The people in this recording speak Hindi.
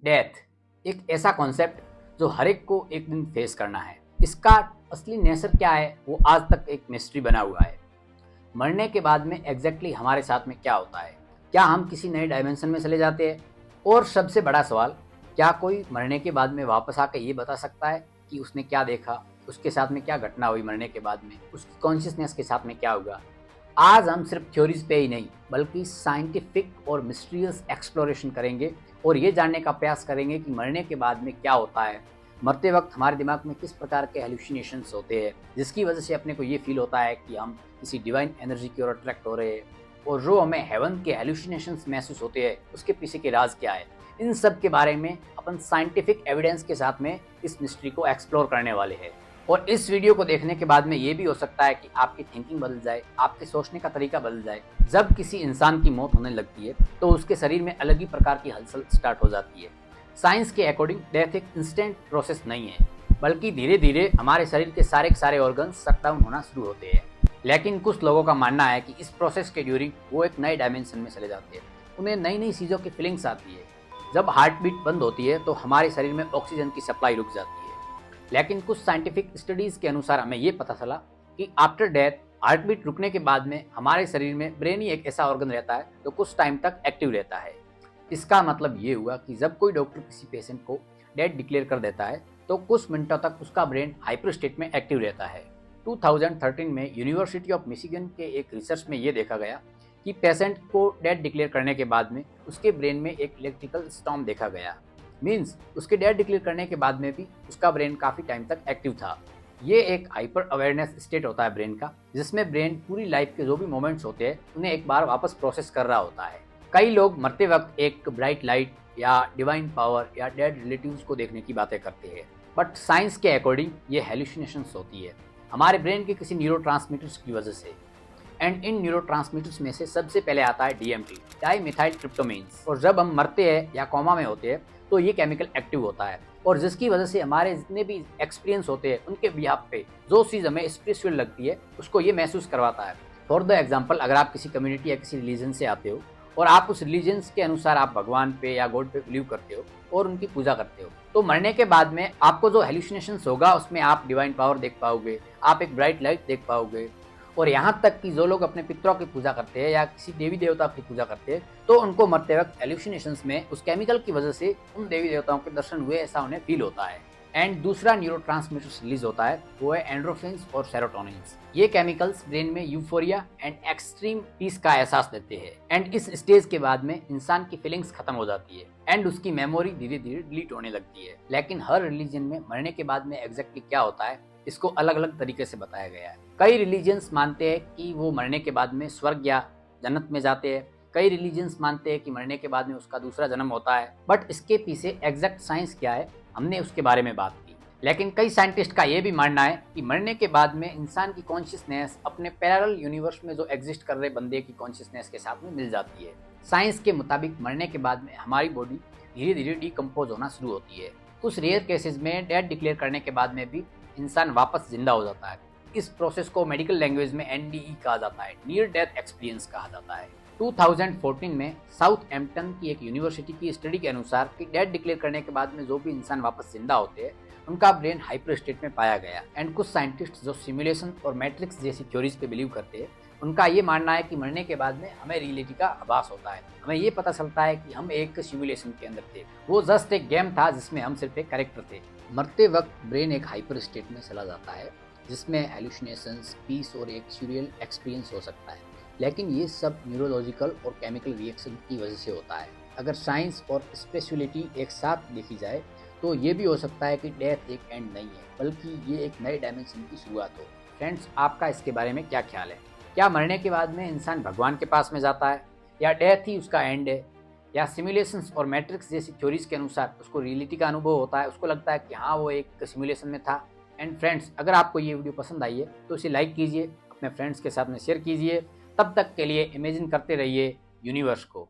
डेथ एक ऐसा कॉन्सेप्ट जो हर एक को एक दिन फेस करना है। इसका असली नेचर क्या है वो आज तक एक मिस्ट्री बना हुआ है। मरने के बाद में एग्जैक्टली हमारे साथ में क्या होता है? क्या हम किसी नए डायमेंशन में चले जाते हैं? और सबसे बड़ा सवाल, क्या कोई मरने के बाद में वापस आकर ये बता सकता है कि उसने क्या देखा, उसके साथ में क्या घटना हुई मरने के बाद में, उसकी कॉन्शियसनेस के साथ में क्या होगा? आज हम सिर्फ थ्योरीज पे ही नहीं बल्कि साइंटिफिक और मिस्टीरियस एक्सप्लोरेशन करेंगे और ये जानने का प्रयास करेंगे कि मरने के बाद में क्या होता है, मरते वक्त हमारे दिमाग में किस प्रकार के हेलुसिनेशंस होते हैं जिसकी वजह से अपने को ये फील होता है कि हम किसी डिवाइन एनर्जी की ओर अट्रैक्ट हो रहे हैं, और जो हमें हेवन के हेलुसिनेशंस महसूस होते हैं उसके पीछे के राज क्या है। इन सब के बारे में अपन साइंटिफिक एविडेंस के साथ में इस मिस्ट्री को एक्सप्लोर करने वाले हैं। और इस वीडियो को देखने के बाद में ये भी हो सकता है कि आपकी थिंकिंग बदल जाए, आपके सोचने का तरीका बदल जाए। जब किसी इंसान की मौत होने लगती है तो उसके शरीर में अलग ही प्रकार की हलचल स्टार्ट हो जाती है। साइंस के अकॉर्डिंग डेथ एक इंस्टेंट प्रोसेस नहीं है, बल्कि धीरे धीरे हमारे शरीर के सारे ऑर्गन्स शट डाउन होना शुरू होते हैं। लेकिन कुछ लोगों का मानना है कि इस प्रोसेस के ड्यूरिंग वो एक नए डायमेंशन में चले जाते हैं, उन्हें नई नई चीज़ों की फीलिंग्स आती है। जब हार्ट बीट बंद होती है तो हमारे शरीर में ऑक्सीजन की सप्लाई रुक जाती है। लेकिन कुछ साइंटिफिक स्टडीज के अनुसार हमें ये पता चला कि आफ्टर डेथ हार्ट बीट रुकने के बाद में हमारे शरीर में ब्रेन ही एक ऐसा ऑर्गन रहता है जो कुछ टाइम तक एक्टिव रहता है। इसका मतलब ये हुआ कि जब कोई डॉक्टर किसी पेशेंट को डेड डिक्लेयर कर देता है तो कुछ मिनटों तक उसका ब्रेन हाइपर स्टेट में एक्टिव रहता है। 2013 में यूनिवर्सिटी ऑफ मिशिगन के एक रिसर्च में ये देखा गया कि पेशेंट को डेड डिक्लेयर करने के बाद में उसके ब्रेन में एक इलेक्ट्रिकल स्टॉर्म देखा गया। मीन्स उसके डेड डिक्लेयर करने के बाद में भी उसका ब्रेन काफ़ी टाइम तक एक्टिव था। ये एक हाइपर अवेयरनेस स्टेट होता है ब्रेन का, जिसमें ब्रेन पूरी लाइफ के जो भी मोमेंट्स होते हैं उन्हें एक बार वापस प्रोसेस कर रहा होता है। कई लोग मरते वक्त एक ब्राइट लाइट या डिवाइन पावर या डेड रिलेटिव्स को देखने की बातें करते हैं, बट साइंस के अकॉर्डिंग ये हेलुसिनेशंस होती है हमारे ब्रेन के किसी न्यूरोट्रांसमीटर्स की वजह से। एंड इन न्यूरोट्रांसमीटर्स में से सबसे पहले आता है DMT, डाइमिथाइल ट्रिप्टोमेन्स। और जब हम मरते हैं या कोमा में होते हैं तो ये केमिकल एक्टिव होता है, और जिसकी वजह से हमारे जितने भी एक्सपीरियंस होते हैं उनके बिहाफ पे जो चीज़ हमें स्पिरिचुअल लगती है उसको ये महसूस करवाता है। फॉर द एग्जाम्पल, अगर आप किसी कम्युनिटी या किसी रिलीजन से आते हो और आप उस रिलीजन्स के अनुसार आप भगवान पे या गॉड पे बिलीव करते हो और उनकी पूजा करते हो, तो मरने के बाद में आपको जो हेलुसिनेशंस होगा उसमें आप डिवाइन पावर देख पाओगे, आप एक ब्राइट लाइट देख पाओगे। और यहाँ तक कि जो लोग अपने पितरों की पूजा करते हैं या किसी देवी देवता की पूजा करते हैं तो उनको मरते वक्त हेलुसिनेशंस में उस केमिकल की वजह से उन देवी देवताओं के दर्शन हुए ऐसा उन्हें फील होता है। एंड दूसरा न्यूरोट्रांसमीटर्स रिलीज होता है, वो है एंड्रोफिन्स और सेरोटोनिन्स। ये केमिकल्स ब्रेन में यूफोरिया एंड एक्सट्रीम पीस का एहसास देते हैं। एंड इस स्टेज के बाद में इंसान की फीलिंग्स खत्म हो जाती है एंड उसकी मेमोरी धीरे धीरे डिलीट होने लगती है। लेकिन हर रिलीजन में मरने के बाद में एग्जैक्टली क्या होता है इसको अलग अलग तरीके से बताया गया है। कई रिलीजन्स मानते हैं कि वो मरने के बाद में स्वर्ग या जन्नत में जाते हैं, कई रिलीजन्स मानते हैं कि मरने के बाद में उसका दूसरा जन्म होता है। बट इसके पीछे एग्जैक्ट साइंस क्या है हमने उसके बारे में बात की। लेकिन कई साइंटिस्ट का ये भी मानना है कि मरने के बाद में इंसान की कॉन्शियसनेस अपने पैरेलल यूनिवर्स में जो एग्जिस्ट कर रहे बंदे की कॉन्शियसनेस के साथ में मिल जाती है। साइंस के मुताबिक मरने के बाद में हमारी बॉडी धीरे धीरे डिकम्पोज होना शुरू होती है। कुछ रेयर केसेस में डेड डिक्लेयर करने के बाद में भी इंसान वापस जिंदा हो जाता है। इस प्रोसेस को मेडिकल लैंग्वेज में NDE कहा जाता है, नियर डेथ एक्सपीरियंस कहा जाता है। 2014 में साउथ एम्पटन की एक यूनिवर्सिटी की स्टडी के अनुसार कि डेड डिक्लेयर करने के बाद में जो भी इंसान वापस जिंदा होते हैं उनका ब्रेन हाइपर स्टेट में पाया गया। एंड कुछ साइंटिस्ट जो सिमुलेशन और मैट्रिक्स जैसी थ्योरीज पे बिलीव करते हैं उनका ये मानना है कि मरने के बाद में हमें रियलिटी का आभास होता है, हमें ये पता चलता है कि हम एक सिमुलेशन के अंदर थे, वो जस्ट एक गेम था जिसमें हम सिर्फ एक कैरेक्टर थे। मरते वक्त ब्रेन एक हाइपर स्टेट में चला जाता है जिसमें हेलुसिनेशंस, पीस और एक surreal एक्सपीरियंस हो सकता है। लेकिन ये सब न्यूरोलॉजिकल और केमिकल रिएक्शन की वजह से होता है। अगर साइंस और स्पिरिचुअलिटी एक साथ देखी जाए तो ये भी हो सकता है कि डेथ एक एंड नहीं है बल्कि ये एक नए डायमेंशन की शुरुआत हो। फ्रेंड्स, आपका इसके बारे में क्या ख्याल है? क्या मरने के बाद में इंसान भगवान के पास में जाता है, या डेथ ही उसका एंड है, या सिमुलेशंस और मैट्रिक्स जैसी थ्योरीज के अनुसार उसको रियलिटी का अनुभव होता है, उसको लगता है कि हाँ वो एक सिमुलेशन में था। एंड फ्रेंड्स, अगर आपको ये वीडियो पसंद आई है तो इसे लाइक कीजिए, अपने फ्रेंड्स के साथ में शेयर कीजिए। तब तक के लिए इमेजिन करते रहिए यूनिवर्स को।